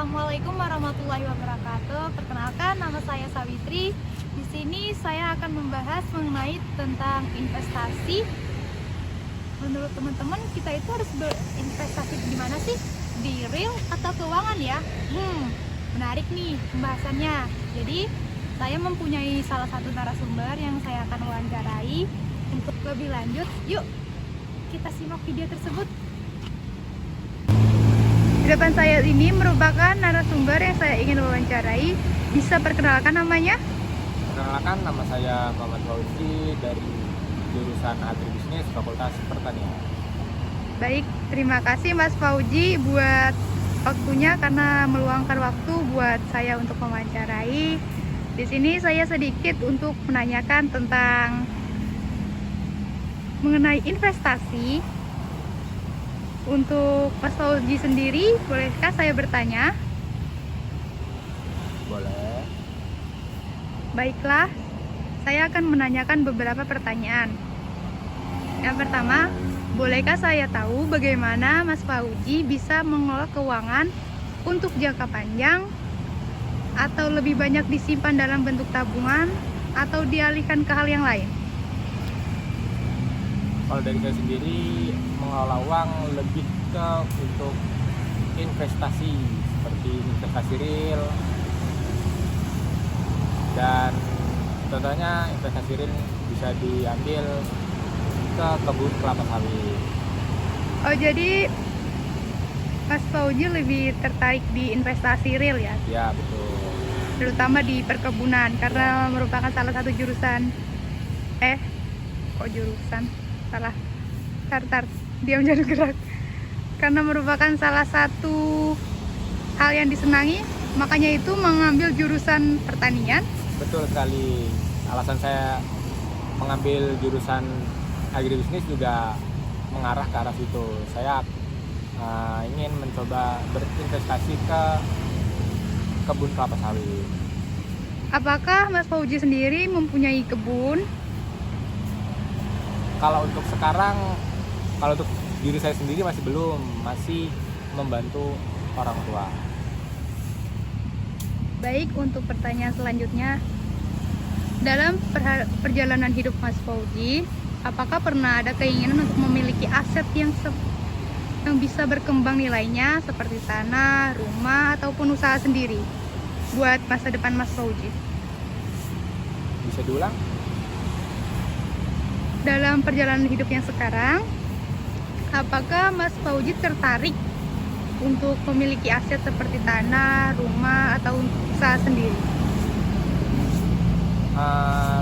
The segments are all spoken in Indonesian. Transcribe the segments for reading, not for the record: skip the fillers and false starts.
Assalamualaikum warahmatullahi wabarakatuh. Perkenalkan, nama saya Sawitri. Di sini saya akan membahas mengenai tentang investasi. Menurut teman-teman, kita itu harus berinvestasi di mana sih? Di real atau keuangan ya? Menarik nih pembahasannya. Jadi, saya mempunyai salah satu narasumber yang saya akan wawancarai. Untuk lebih lanjut, yuk kita simak video tersebut. Di depan saya ini merupakan narasumber yang saya ingin wawancarai. Bisa perkenalkan namanya? Perkenalkan, nama saya Muhammad Fauzi dari jurusan Agribisnis Fakultas Pertanian. Baik, terima kasih Mas Fauzi buat waktunya karena meluangkan waktu buat saya untuk mewawancarai. Di sini saya sedikit untuk menanyakan tentang mengenai investasi. Untuk Mas Fauzi sendiri, bolehkah saya bertanya? Boleh. Baiklah, saya akan menanyakan beberapa pertanyaan. Yang pertama, bolehkah saya tahu bagaimana Mas Fauzi bisa mengelola keuangan untuk jangka panjang atau lebih banyak disimpan dalam bentuk tabungan atau dialihkan ke hal yang lain? Kalau dari saya sendiri, mengelola uang lebih ke untuk investasi seperti investasi real, dan contohnya investasi real bisa diambil ke kebun kelapa sawit. Oh, jadi Mas Fauzi lebih tertarik di investasi real ya? Ya, betul. Terutama di perkebunan karena merupakan salah satu jurusan. Jurusan? Salah. Tar, diam jangan gerak. Karena merupakan salah satu hal yang disenangi, makanya itu mengambil jurusan pertanian. Betul sekali. Alasan saya mengambil jurusan agribisnis juga mengarah ke arah situ. Saya ingin mencoba berinvestasi ke kebun kelapa sawit. Apakah Mas Fauzi sendiri mempunyai kebun? Kalau untuk sekarang, kalau untuk diri saya sendiri masih belum, masih membantu orang tua. Baik, untuk pertanyaan selanjutnya, dalam perjalanan hidup Mas Fauzi, apakah pernah ada keinginan untuk memiliki aset yang bisa berkembang nilainya seperti tanah, rumah, ataupun usaha sendiri buat masa depan Mas Fauzi? Bisa diulang? Dalam perjalanan hidup yang sekarang, apakah Mas Fauzi tertarik untuk memiliki aset seperti tanah, rumah, atau usaha sendiri?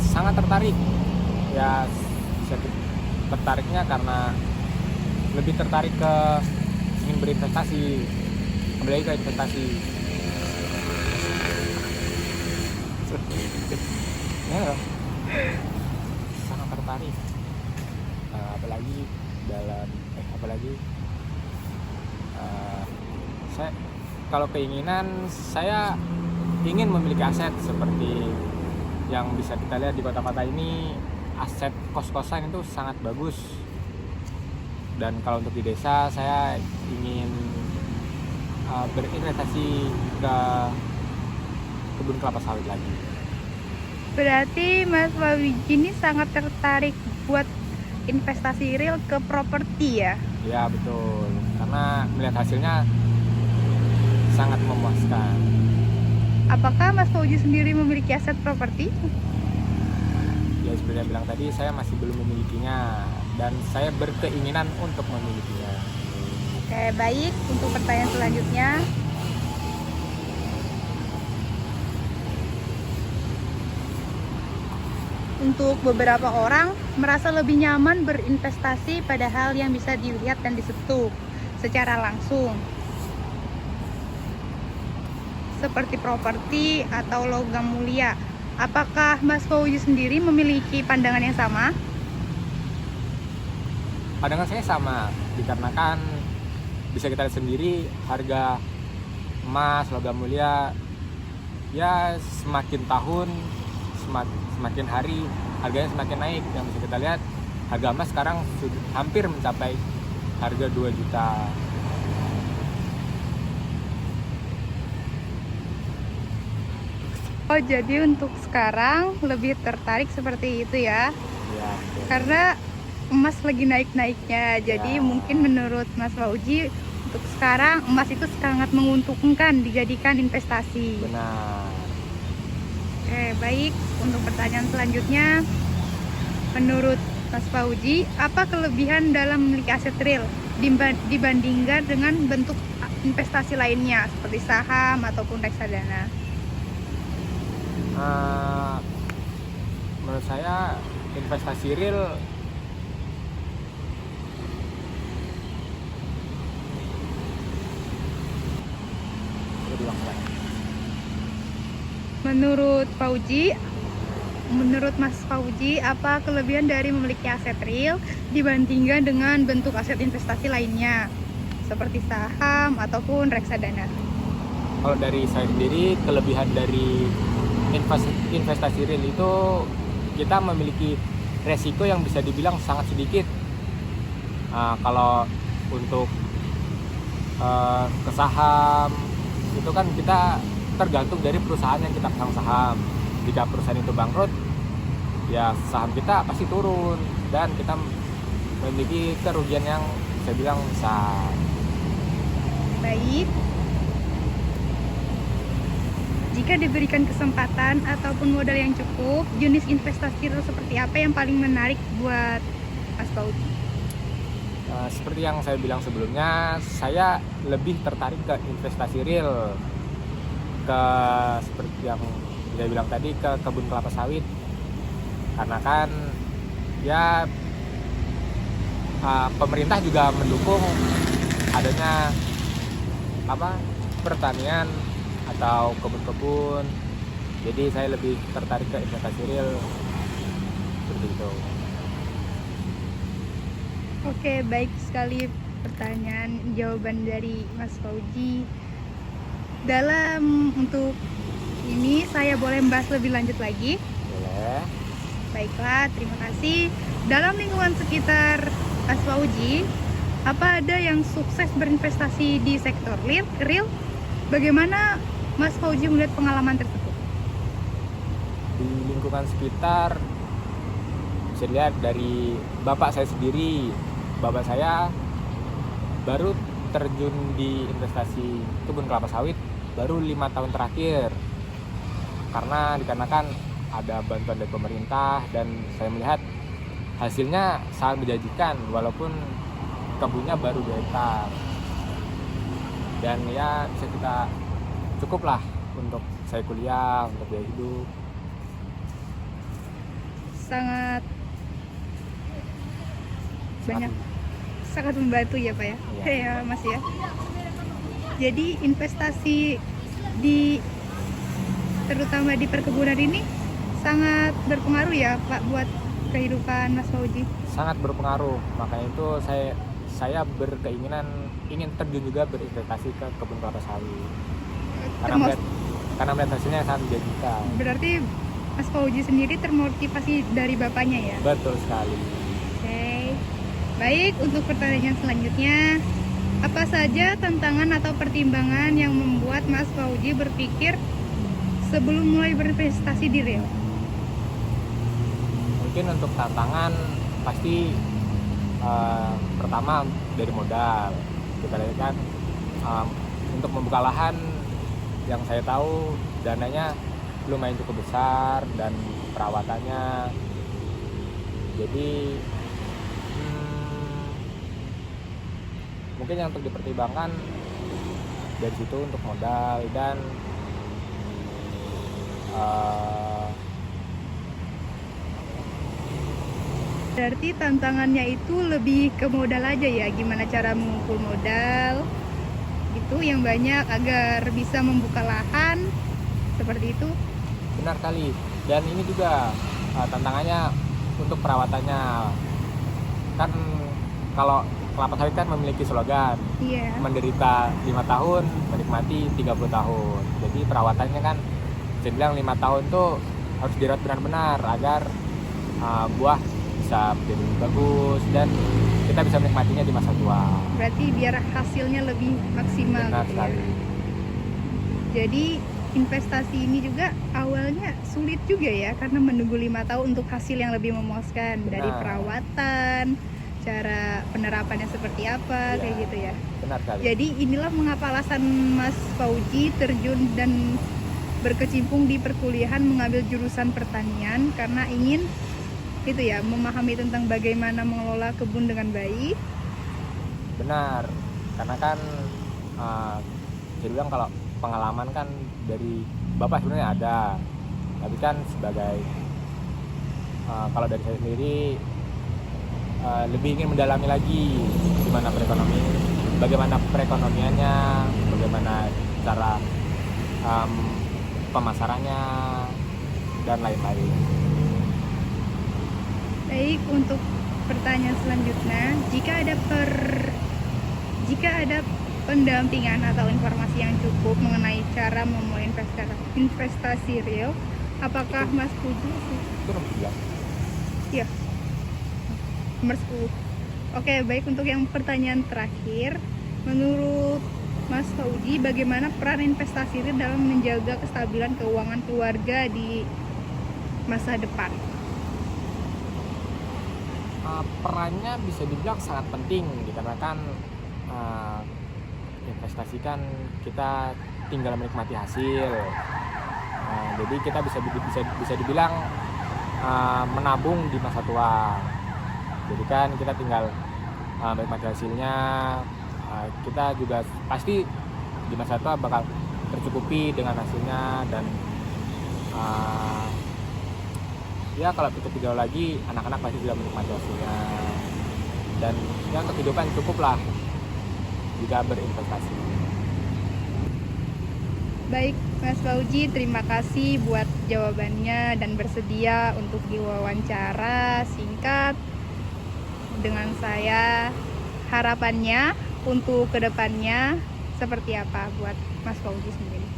Sangat tertarik. Ya, bisa tertariknya karena lebih tertarik ke ingin berinvestasi, kembali ke investasi. Ya, sangat tertarik. Saya kalau keinginan, saya ingin memiliki aset seperti yang bisa kita lihat di kota-kota ini. Aset kos-kosan itu sangat bagus, dan kalau untuk di desa saya ingin berinvestasi ke kebun kelapa sawit lagi. Berarti Mas Fauzi ini sangat tertarik buat investasi real ke properti ya? Ya, betul, karena melihat hasilnya sangat memuaskan. Apakah Mas Fauzi sendiri memiliki aset properti? Ya, seperti yang bilang tadi, saya masih belum memilikinya dan saya berkeinginan untuk memilikinya. Oke, baik. Untuk pertanyaan selanjutnya, untuk beberapa orang merasa lebih nyaman berinvestasi pada hal yang bisa dilihat dan disentuh secara langsung, seperti properti atau logam mulia. Apakah Mas Fauzi sendiri memiliki pandangan yang sama? Pandangan saya sama, dikarenakan bisa kita lihat sendiri harga emas, logam mulia, ya semakin tahun, semakin hari harganya semakin naik. Yang bisa kita lihat, harga emas sekarang sudah hampir mencapai harga 2 juta. Oh, jadi untuk sekarang lebih tertarik seperti itu ya? Ya, betul. Karena emas lagi naik-naiknya. Jadi Ya. mungkin menurut Mas Fauji untuk sekarang emas itu sangat menguntungkan dijadikan investasi. Benar. Oke, baik. Untuk pertanyaan selanjutnya, menurut Mas Fauji, apa kelebihan dalam memiliki aset real dibandingkan dengan bentuk investasi lainnya seperti saham ataupun reksadana? Menurut saya investasi real Menurut Mas Fauji, apa kelebihan dari memiliki aset real dibandingkan dengan bentuk aset investasi lainnya seperti saham ataupun reksadana? kalau dari saya sendiri, kelebihan dari investasi real itu kita memiliki resiko yang bisa dibilang sangat sedikit. Kalau untuk ke saham itu kan kita tergantung dari perusahaan yang kita pegang saham. Jika perusahaan itu bangkrut, ya saham kita pasti turun dan kita memiliki kerugian yang saya bilang besar. Baik. Jika diberikan kesempatan ataupun modal yang cukup, jenis investasi real seperti apa yang paling menarik buat Mas Fauji? Seperti yang saya bilang sebelumnya, saya lebih tertarik ke investasi real, ke seperti yang saya bilang tadi, ke kebun kelapa sawit, karena kan ya pemerintah juga mendukung adanya pertanian atau kebun-kebun. Jadi saya lebih tertarik ke investasi real seperti itu. Oke, baik sekali jawaban dari Mas Fauji. Untuk ini saya boleh membahas lebih lanjut lagi? Boleh. Baiklah, terima kasih. Dalam lingkungan sekitar Mas Fauji, apa ada yang sukses berinvestasi di sektor real? Bagaimana Mas Fauji melihat pengalaman tersebut? Di lingkungan sekitar bisa dilihat dari bapak saya sendiri. Bapak saya baru terjun di investasi kebun kelapa sawit baru 5 tahun terakhir, dikarenakan ada bantuan dari pemerintah dan saya melihat hasilnya sangat menjanjikan walaupun kebunnya baru 2 hektar. Dan ya bisa kita cukuplah untuk saya kuliah, untuk biaya hidup. Sangat banyak, sangat membantu ya Pak ya. Iya. Ya Mas ya. Jadi investasi terutama di perkebunan ini sangat berpengaruh ya Pak buat kehidupan Mas Fauji. Sangat berpengaruh, makanya itu saya berkeinginan ingin terjun juga berinvestasi ke kebun kelapa sawit karena melihat hasilnya yang sangat menjanjikan. Berarti Mas Fauji sendiri termotivasi dari bapaknya ya? Betul sekali. Oke. Baik, untuk pertanyaan selanjutnya, apa saja tantangan atau pertimbangan yang membuat Mas Fauji berpikir sebelum mulai berinvestasi di real? Mungkin untuk tantangan pasti pertama dari modal. Kita lihat kan untuk membuka lahan yang saya tahu dananya lumayan cukup besar dan perawatannya. Jadi mungkin yang untuk dipertimbangkan dari situ untuk modal dan Berarti tantangannya itu lebih ke modal aja ya, gimana cara mengumpul modal itu yang banyak agar bisa membuka lahan seperti itu. benar kali. Dan ini juga tantangannya untuk perawatannya. Kan kalau kelapa sawit kan memiliki slogan, Iya. menderita 5 tahun, menikmati 30 tahun. Jadi perawatannya kan saya bilang 5 tahun tuh harus dirawat benar-benar agar buah bisa menjadi lebih bagus dan kita bisa menikmatinya di masa tua. Berarti biar hasilnya lebih maksimal Benar gitu ya. sekali. Jadi investasi ini juga awalnya sulit juga ya, karena menunggu 5 tahun untuk hasil yang lebih memuaskan. Benar. Dari perawatan, cara penerapannya seperti apa, Iya. kayak gitu ya. Benar sekali. Jadi inilah mengapa alasan Mas Fauji terjun dan berkecimpung di perkuliahan mengambil jurusan pertanian, karena ingin itu ya, memahami tentang bagaimana mengelola kebun dengan baik. Benar, karena kan saya bilang kalau pengalaman kan dari Bapak sebenarnya ada, tapi kan sebagai kalau dari saya sendiri lebih ingin mendalami lagi bagaimana perekonomiannya, bagaimana cara pemasarannya dan lain-lain. Baik, untuk pertanyaan selanjutnya, jika ada pendampingan atau informasi yang cukup mengenai cara memulai investasi real, apakah Mas Fauji? Itu nomor 11. Ya, nomor 10. Oke, baik, untuk yang pertanyaan terakhir, menurut Mas Fauji, bagaimana peran investasi real dalam menjaga kestabilan keuangan keluarga di masa depan? Perannya bisa dibilang sangat penting, dikarenakan investasi kan kita tinggal menikmati hasil. Jadi kita bisa dibilang menabung di masa tua. Jadi kan kita tinggal menikmati hasilnya. Kita juga pasti di masa tua bakal tercukupi dengan hasilnya, dan ya kalau kita tidak lagi, anak-anak pasti sudah menikmati hasilnya, dan ya untuk kehidupan cukuplah jika berinvestasi. Baik, Mas Fauji, terima kasih buat jawabannya dan bersedia untuk diwawancara singkat dengan saya. Harapannya untuk kedepannya seperti apa buat Mas Fauji sendiri,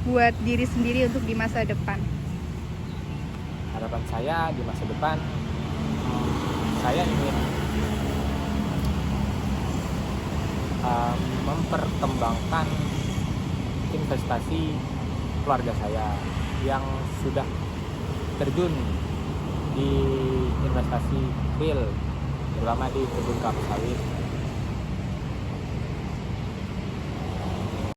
buat diri sendiri untuk di masa depan? Harapan saya di masa depan, saya ingin memperkembangkan investasi keluarga saya yang sudah terjun di investasi real, terutama di kebun kelapa sawit.